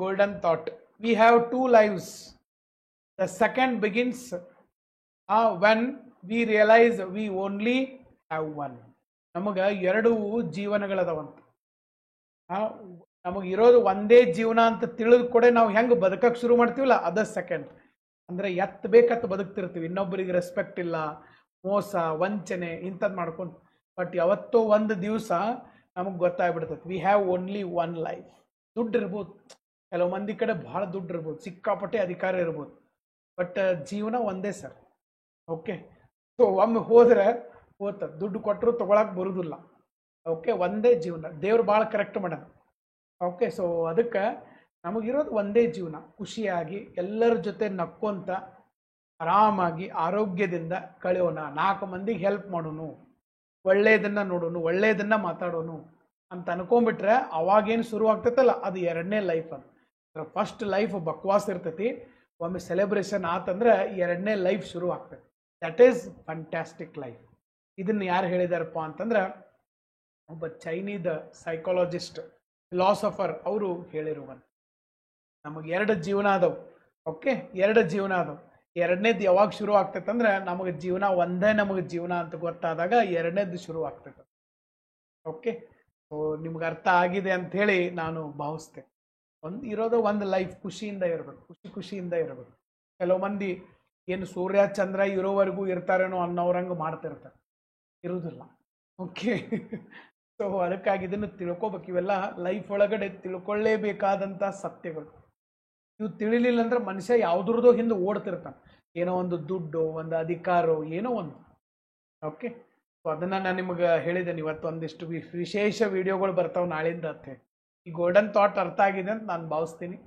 golden thought. We have two lives. The second begins when we realize we only have one. ನಮಗ ಎರಡು ಜೀವನಗಳದಾವಂತ. ನಮಗಿರೋದು ಒಂದೇ ಜೀವನ ಅಂತ ತಿಳಿದು ಕೂಡ ನಾವು ಹೆಂಗೆ ಬದುಕಕ್ಕೆ ಶುರು ಮಾಡ್ತೀವಲ್ಲ ಅದ ಸೆಕೆಂಡ್. ಅಂದರೆ ಎತ್ತ ಬೇಕತ್ತ ಬದುಕ್ತಿರ್ತೀವಿ, ಇನ್ನೊಬ್ಬರಿಗೆ ರೆಸ್ಪೆಕ್ಟ್ ಇಲ್ಲ, ಮೋಸ ವಂಚನೆ ಇಂಥದ್ದು ಮಾಡ್ಕೊಂಡು. ಬಟ್ ಯಾವತ್ತೋ ಒಂದು ದಿವಸ ನಮಗೆ ಗೊತ್ತಾಗ್ಬಿಡ್ತೈತಿ we have only one life. ದುಡ್ಡು ಇರ್ಬೋದು, ಕೆಲವು ಮಂದಿ ಕಡೆ ಭಾಳ ದುಡ್ಡು ಇರ್ಬೋದು, ಸಿಕ್ಕಾಪಟ್ಟೆ ಅಧಿಕಾರ ಇರ್ಬೋದು, ಬಟ್ ಜೀವನ ಒಂದೇ ಸರ್. ಓಕೆ, ಸೊ ಒಮ್ಮೆ ಹೋದ್ರೆ ಹೋಗ್ತದೆ, ದುಡ್ಡು ಕೊಟ್ಟರು ತೊಗೊಳಕ್ಕೆ ಬರೋದಿಲ್ಲ. ಓಕೆ, ಒಂದೇ ಜೀವನ ದೇವ್ರು ಭಾಳ ಕರೆಕ್ಟ್ ಮಾಡ್ಯಾನ. ಓಕೆ, ಸೊ ಅದಕ್ಕೆ ನಮಗಿರೋದು ಒಂದೇ ಜೀವನ. ಖುಷಿಯಾಗಿ ಎಲ್ಲರ ಜೊತೆ ನಕ್ಕೊಂತ ಆರಾಮಾಗಿ ಆರೋಗ್ಯದಿಂದ ಕಳೆಯೋಣ, 4 ಮಂದಿಗೆ ಹೆಲ್ಪ್ ಮಾಡೋನು, ಒಳ್ಳೆಯದನ್ನು ನೋಡೋನು, ಒಳ್ಳೆಯದನ್ನು ಮಾತಾಡೋನು ಅಂತ ಅನ್ಕೊಂಡ್ಬಿಟ್ರೆ ಅವಾಗೇನು ಶುರು ಆಗ್ತೈತಲ್ಲ ಅದು 2ನೇ ಲೈಫ್. ಅಂತ ಫಸ್ಟ್ ಲೈಫ್ ಬಕ್ವಾಸ್ ಇರ್ತೈತಿ, ಒಮ್ಮೆ ಸೆಲೆಬ್ರೇಷನ್ ಆತಂದ್ರೆ 2ನೇ ಲೈಫ್ ಶುರು ಆಗ್ತೈತಿ. That is fantastic life. ಇದನ್ನು ಯಾರು ಹೇಳಿದಾರಪ್ಪ ಅಂತಂದ್ರೆ ಒಬ್ಬ ಚೈನೀಸ್ ಸೈಕಾಲಜಿಸ್ಟ್, ಫಿಲಾಸಫರ್ ಅವರು ಹೇಳಿರುವಂತ. ನಮಗೆ 2 ಜೀವನ ಅದಾವು. ಓಕೆ, 2 ಜೀವನ ಅದಾವು. 2ನೇದು ಯಾವಾಗ ಶುರು ಆಗ್ತೈತೆ ಅಂದ್ರೆ ನಮಗೆ ಜೀವನ ಒಂದೇ ನಮಗೆ ಜೀವನ ಅಂತ ಗೊತ್ತಾದಾಗ 2ನೇದು ಶುರು ಆಗ್ತೈತೆ. ಓಕೆ, ಸೊ ನಿಮ್ಗೆ ಅರ್ಥ ಆಗಿದೆ ಅಂತ ಹೇಳಿ ನಾನು ಭಾವಿಸ್ತೇನೆ. ಇರೋದು ಒಂದು ಲೈಫ್, ಖುಷಿಯಿಂದ ಇರಬೇಕು, ಖುಷಿಯಿಂದ ಇರಬೇಕು. ಕೆಲವು ಮಂದಿ ಏನು ಸೂರ್ಯ ಚಂದ್ರ ಇರೋವರೆಗೂ ಇರ್ತಾರೇನೋ ಅನ್ನೋರಂಗೆ ಮಾಡ್ತಿರ್ತಾರೆ, ಇರುವುದಿಲ್ಲ. ಓಕೆ, ಸೊ ಅದಕ್ಕಾಗಿ ಇದನ್ನು ತಿಳ್ಕೊಬೇಕು. ಇವೆಲ್ಲ ಲೈಫ್ ಒಳಗಡೆ ತಿಳ್ಕೊಳ್ಳೇಬೇಕಾದಂಥ ಸತ್ಯಗಳು. ಇವು ತಿಳಿಲಿಲ್ಲ ಅಂದ್ರೆ ಮನುಷ್ಯ ಯಾವುದ್ರದೋ ಹಿಂದೆ ಓಡ್ತಿರ್ತಾನೆ, ಏನೋ ಒಂದು ದುಡ್ಡು, ಒಂದು ಅಧಿಕಾರ, ಏನೋ ಒಂದು. ಓಕೆ, ಸೊ ಅದನ್ನು ನಾನು ನಿಮಗೆ ಹೇಳಿದ್ದೇನೆ. ಇವತ್ತು ಒಂದಿಷ್ಟು ವಿಶೇಷ ವಿಡಿಯೋಗಳು ಬರ್ತಾವೆ ನಾಳಿಂದ ಅಂತ. ಈ ಗೋಲ್ಡನ್ ಥಾಟ್ ಅರ್ಥ ಆಗಿದೆ ಅಂತ ನಾನು ಭಾವಿಸ್ತೀನಿ.